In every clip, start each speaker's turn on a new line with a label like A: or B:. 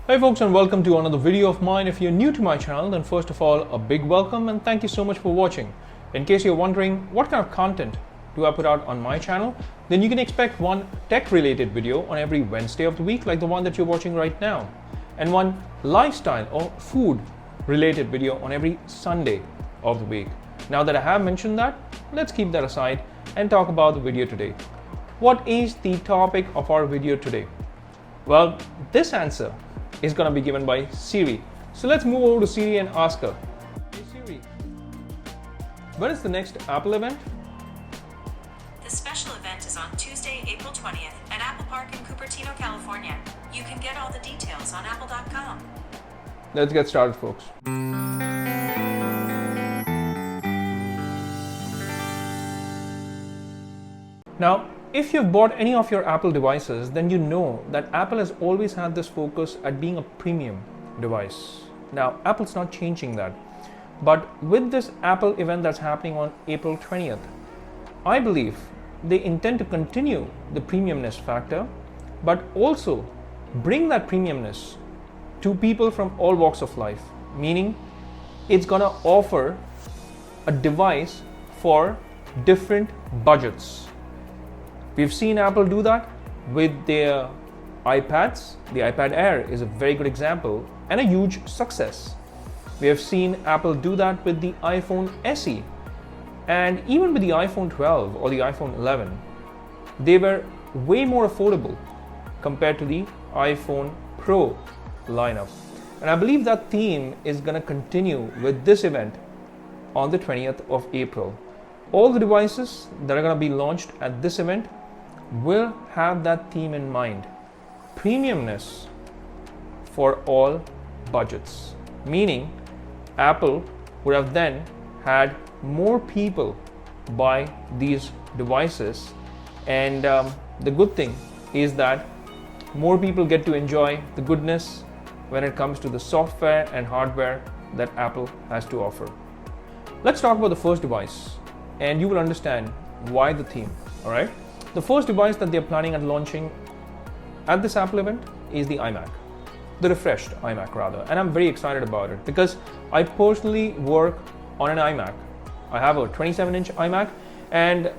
A: Hey folks, and welcome to another video of mine. If you're new to my channel, then first of all, a big welcome and thank you so much for watching. In case you're wondering what kind of content do I put out on my channel, then you can expect one tech related video on every Wednesday of the week, like the one that you're watching right now, and one lifestyle or food related video on every Sunday of the week. Now that I have mentioned that, let's keep that aside and talk about the video today. What is the topic of our video today? Well, this answer is going to be given by Siri. So let's move over to Siri and ask her. Hey Siri, when is the next Apple event?
B: The special event is on Tuesday, April 20th at Apple Park in Cupertino, California. You can get all the details on apple.com.
A: Let's get started, folks. Now, if you've bought any of your Apple devices, then you know that Apple has always had this focus at being a premium device. Now, Apple's not changing that. But with this Apple event that's happening on April 20th, I believe they intend to continue the premiumness factor, but also bring that premiumness to people from all walks of life. Meaning, it's gonna offer a device for different budgets. We've seen Apple do that with their iPads. The iPad Air is a very good example and a huge success. We have seen Apple do that with the iPhone SE and even with the iPhone 12 or the iPhone 11. They were way more affordable compared to the iPhone Pro lineup. And I believe that theme is going to continue with this event on the 20th of April. All the devices that are going to be launched at this event will have that theme in mind. Premiumness for all budgets. Meaning, Apple would have then had more people buy these devices. And the good thing is that more people get to enjoy the goodness when it comes to the software and hardware that Apple has to offer. Let's talk about the first device, and you will understand why the theme, all right? The first device that they're planning on launching at this Apple event is the iMac, the refreshed iMac rather. And I'm very excited about it because I personally work on an iMac. I have a 27-inch iMac, and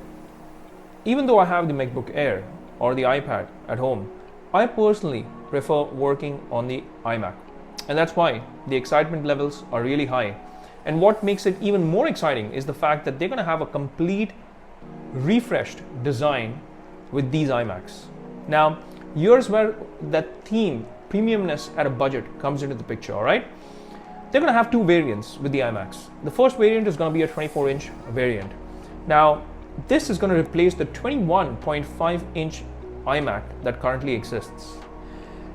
A: even though I have the MacBook Air or the iPad at home, I personally prefer working on the iMac. And that's why the excitement levels are really high. And what makes it even more exciting is the fact that they're going to have a complete refreshed design with these iMacs. Now, here's where that theme, premiumness at a budget, comes into the picture, all right? They're going to have two variants with the iMacs. The first variant is going to be a 24-inch variant. Now, this is going to replace the 21.5-inch iMac that currently exists.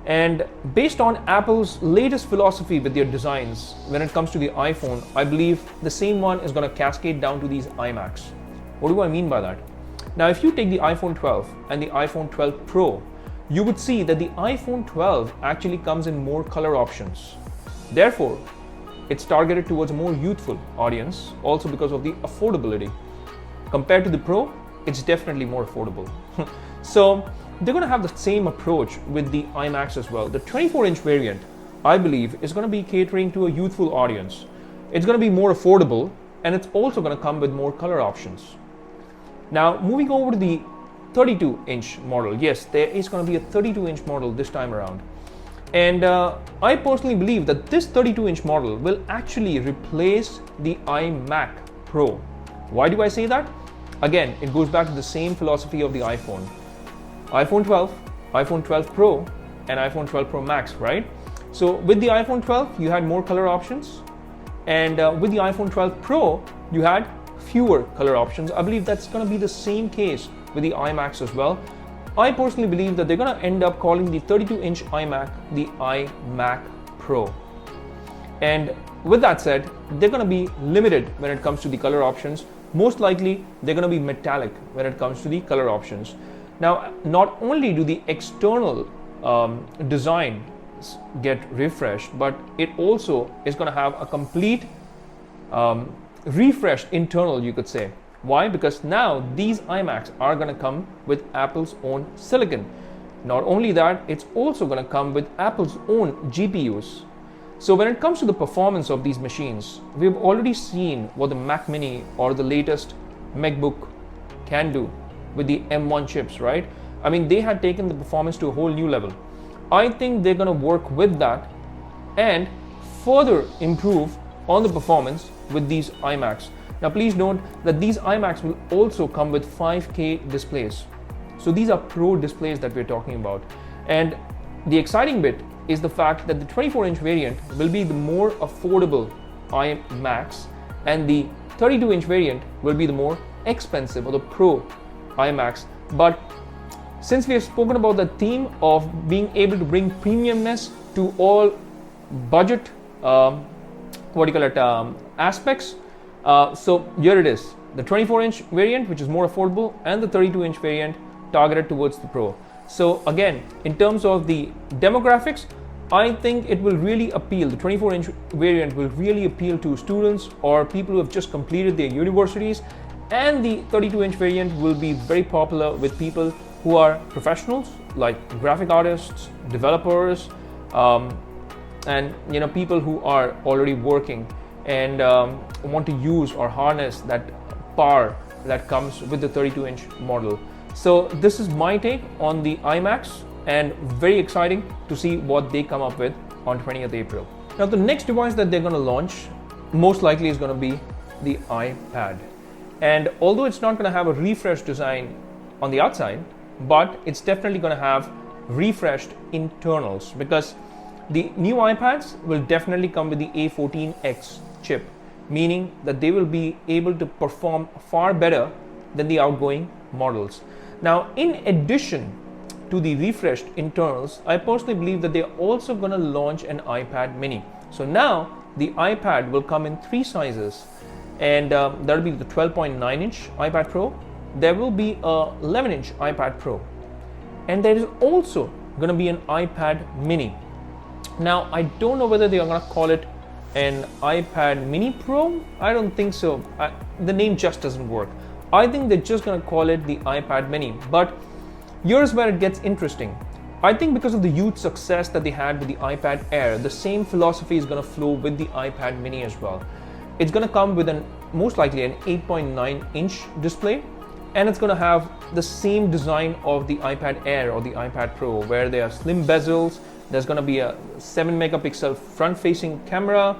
A: And based on Apple's latest philosophy with their designs, when it comes to the iPhone, I believe the same one is going to cascade down to these iMacs. What do I mean by that? Now, if you take the iPhone 12 and the iPhone 12 Pro, you would see that the iPhone 12 actually comes in more color options. Therefore, it's targeted towards a more youthful audience, also because of the affordability. Compared to the Pro, it's definitely more affordable. So, they're going to have the same approach with the iMacs as well. The 24-inch variant, I believe, is going to be catering to a youthful audience. It's going to be more affordable, and it's also going to come with more color options. Now, moving over to the 32-inch model. Yes, there is going to be a 32-inch model this time around. And I personally believe that this 32-inch model will actually replace the iMac Pro. Why do I say that? Again, it goes back to the same philosophy of the iPhone. iPhone 12, iPhone 12 Pro, and iPhone 12 Pro Max, right? So with the iPhone 12, you had more color options. And with the iPhone 12 Pro, you had fewer color options. I believe that's going to be the same case with the iMacs as well. I personally believe that they're going to end up calling the 32-inch iMac the iMac Pro. And with that said, they're going to be limited when it comes to the color options. Most likely, they're going to be metallic when it comes to the color options. Now, not only do the external design get refreshed, but it also is going to have a complete refreshed internal, you could say. Why? Because now these iMacs are going to come with Apple's own silicon. Not only that, it's also going to come with Apple's own GPUs. So when it comes to the performance of these machines, we've already seen what the Mac Mini or the latest MacBook can do with the M1 chips, right? I mean, they had taken the performance to a whole new level. I think they're going to work with that and further improve on the performance with these iMacs. Now please note that these iMacs will also come with 5K displays. So these are pro displays that we're talking about. And the exciting bit is the fact that the 24-inch variant will be the more affordable iMacs, and the 32-inch variant will be the more expensive, or the pro iMacs. But since we have spoken about the theme of being able to bring premiumness to all budget aspects, so here it is, the 24-inch variant, which is more affordable, and the 32-inch variant targeted towards the pro. So again, in terms of the demographics, I think it will really appeal. The 24-inch variant will really appeal to students or people who have just completed their universities, and the 32-inch variant will be very popular with people who are professionals like graphic artists, developers, and people who are already working and want to use or harness that power that comes with the 32-inch model. So this is my take on the iMacs, and very exciting to see what they come up with on 20th April. Now the next device that they're going to launch most likely is going to be the iPad. And although it's not going to have a refreshed design on the outside, but it's definitely going to have refreshed internals, because the new iPads will definitely come with the A14X chip, meaning that they will be able to perform far better than the outgoing models. Now, in addition to the refreshed internals, I personally believe that they're also going to launch an iPad mini. So now the iPad will come in 3 sizes, and that'll be the 12.9-inch iPad Pro, there will be a 11-inch iPad Pro, and there is also going to be an iPad mini. Now, I don't know whether they are going to call it an iPad mini Pro. I don't think so. The name just doesn't work. I think they're just going to call it the iPad mini. But here's where it gets interesting. I think because of the huge success that they had with the iPad Air, the same philosophy is going to flow with the iPad mini as well. It's going to come with most likely an 8.9-inch display, and it's going to have the same design of the iPad Air or the iPad Pro, where there are slim bezels. There's going to be a 7-megapixel front-facing camera.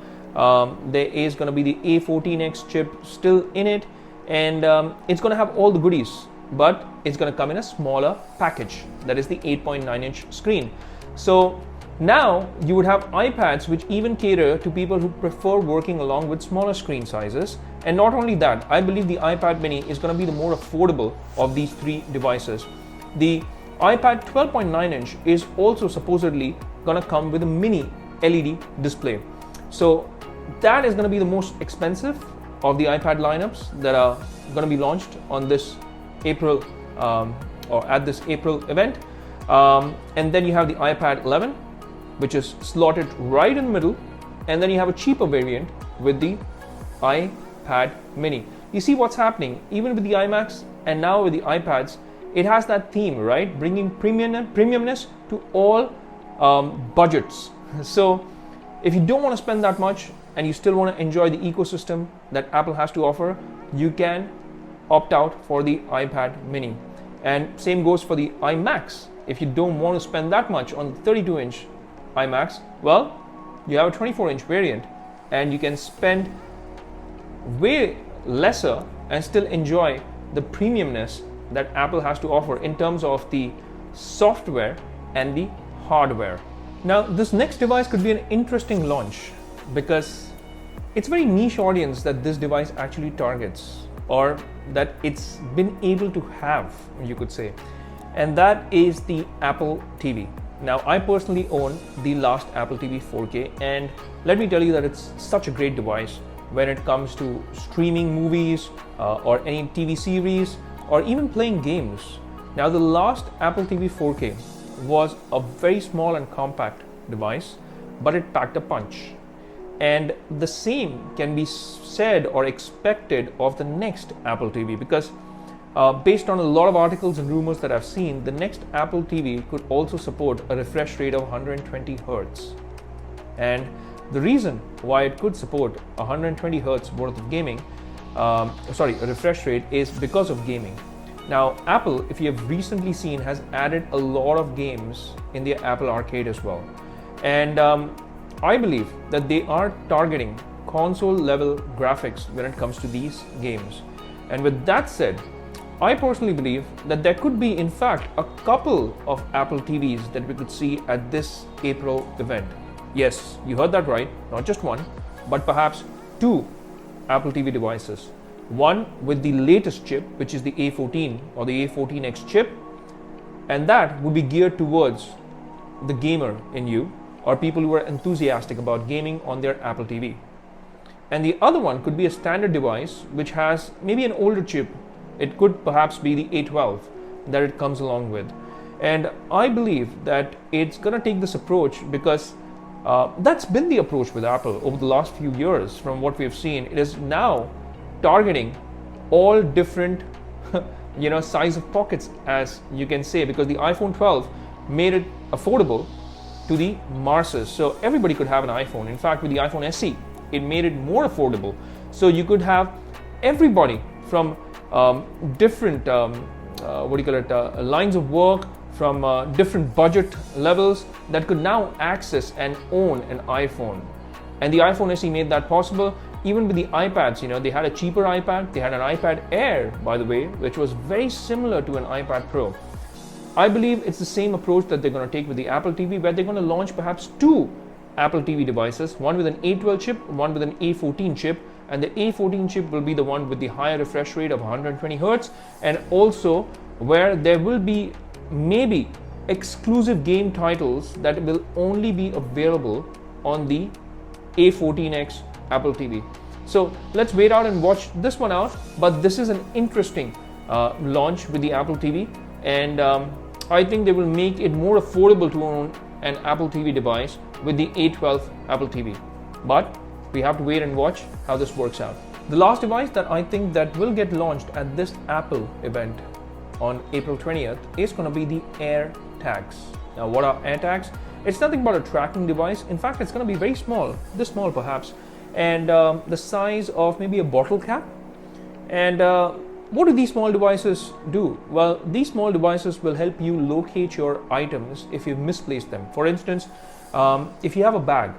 A: There is going to be the A14X chip still in it, and it's going to have all the goodies, but it's going to come in a smaller package. That is the 8.9-inch screen. So now you would have iPads which even cater to people who prefer working along with smaller screen sizes. And not only that, I believe the iPad mini is going to be the more affordable of these 3 devices. The iPad 12.9-inch is also supposedly going to come with a mini LED display. So that is going to be the most expensive of the iPad lineups that are going to be launched on this April or at this April event. And then you have the iPad 11, which is slotted right in the middle, and then you have a cheaper variant with the iPad mini. You see what's happening even with the iMacs and now with the iPads. It has that theme, right? Bringing premiumness to all budgets. So if you don't want to spend that much and you still want to enjoy the ecosystem that Apple has to offer, you can opt out for the iPad mini. And same goes for the iMacs. If you don't want to spend that much on the 32-inch iMacs, well, you have a 24-inch variant, and you can spend way lesser and still enjoy the premiumness that Apple has to offer in terms of the software and the hardware. Now, this next device could be an interesting launch because it's a very niche audience that this device actually targets, or that it's been able to have, you could say, and that is the Apple TV. Now, I personally own the last Apple TV 4K, and let me tell you that it's such a great device when it comes to streaming movies or any TV series, or even playing games. Now, the last Apple TV 4K was a very small and compact device, but it packed a punch. And the same can be said or expected of the next Apple TV, because based on a lot of articles and rumors that I've seen, the next Apple TV could also support a refresh rate of 120 Hz. And the reason why it could support 120 Hz worth of gaming, a refresh rate, is because of gaming. Now, Apple, if you have recently seen, has added a lot of games in the Apple Arcade as well. And I believe that they are targeting console level graphics when it comes to these games. And with that said, I personally believe that there could be, in fact, a couple of Apple TVs that we could see at this April event. Yes, you heard that right, not just one, but perhaps two Apple TV devices. One with the latest chip, which is the A14 or the A14X chip, and that would be geared towards the gamer in you, or people who are enthusiastic about gaming on their Apple TV. And the other one could be a standard device which has maybe an older chip. It could perhaps be the A12 that it comes along with. And I believe that it's going to take this approach because that's been the approach with Apple over the last few years. From what we have seen, it is now targeting all different size of pockets, as you can say, because the iPhone 12 made it affordable to the masses. So everybody could have an iPhone. In fact, with the iPhone SE, it made it more affordable. So you could have everybody from different lines of work, from different budget levels, that could now access and own an iPhone. And the iPhone SE made that possible. Even with the iPads, they had a cheaper iPad. They had an iPad Air, by the way, which was very similar to an iPad Pro. I believe it's the same approach that they're going to take with the Apple TV, where they're going to launch perhaps two Apple TV devices, one with an A12 chip, one with an A14 chip, and the A14 chip will be the one with the higher refresh rate of 120 Hz, and also where there will be maybe exclusive game titles that will only be available on the A14X Apple TV. So let's wait out and watch this one out. But this is an interesting launch with the Apple TV, and I think they will make it more affordable to own an Apple TV device with the A12 Apple TV. But we have to wait and watch how this works out. The last device that I think that will get launched at this Apple event on April 20th is going to be the AirTags. Now, what are AirTags? It's nothing but a tracking device. In fact, it's going to be very small, this small perhaps, and the size of maybe a bottle cap. And what do these small devices do? Well, these small devices will help you locate your items if you've misplaced them. For instance, if you have a bag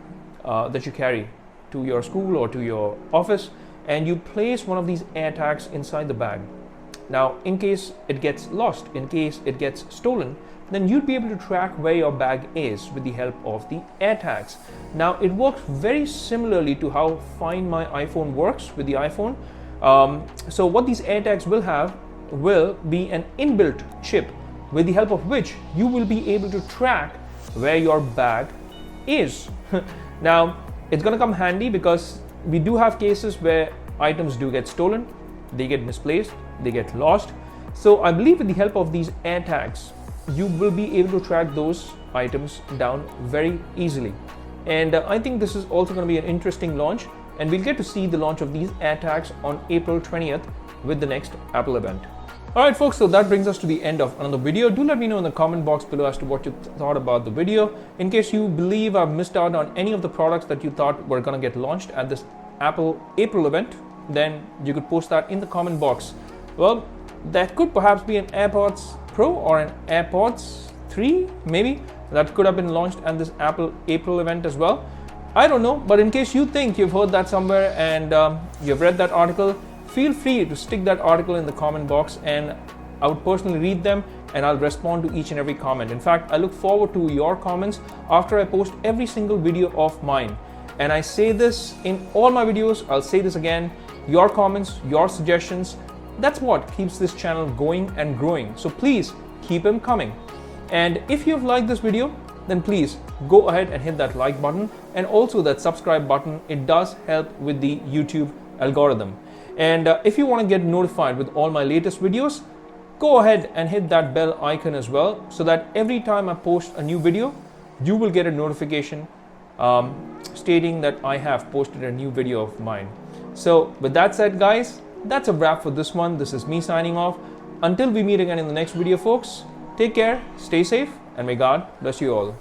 A: that you carry to your school or to your office, and you place one of these AirTags inside the bag. Now, in case it gets lost, in case it gets stolen, then you'd be able to track where your bag is with the help of the AirTags. Now, it works very similarly to how Find My iPhone works with the iPhone. So what these AirTags will have will be an inbuilt chip with the help of which you will be able to track where your bag is. Now, it's going to come handy because we do have cases where items do get stolen, they get misplaced, they get lost. So I believe with the help of these AirTags, you will be able to track those items down very easily. And I think this is also going to be an interesting launch, and we'll get to see the launch of these AirTags on April 20th with the next Apple event. Alright folks, so that brings us to the end of another video. Do let me know in the comment box below as to what you thought about the video. In case you believe I've missed out on any of the products that you thought were going to get launched at this Apple April event, then you could post that in the comment box. Well, that could perhaps be an AirPods Pro or an AirPods 3, maybe. That could have been launched at this Apple April event as well. I don't know, but in case you think you've heard that somewhere and you've read that article, feel free to stick that article in the comment box, and I would personally read them and I'll respond to each and every comment. In fact, I look forward to your comments after I post every single video of mine. And I say this in all my videos, I'll say this again, your comments, your suggestions, that's what keeps this channel going and growing. So please keep them coming. And if you've liked this video, then please go ahead and hit that like button and also that subscribe button. It does help with the YouTube algorithm. And if you want to get notified with all my latest videos, go ahead and hit that bell icon as well, so that every time I post a new video, you will get a notification stating that I have posted a new video of mine. So with that said, guys, that's a wrap for this one. This is me signing off. Until we meet again in the next video, folks, take care, stay safe, and may God bless you all.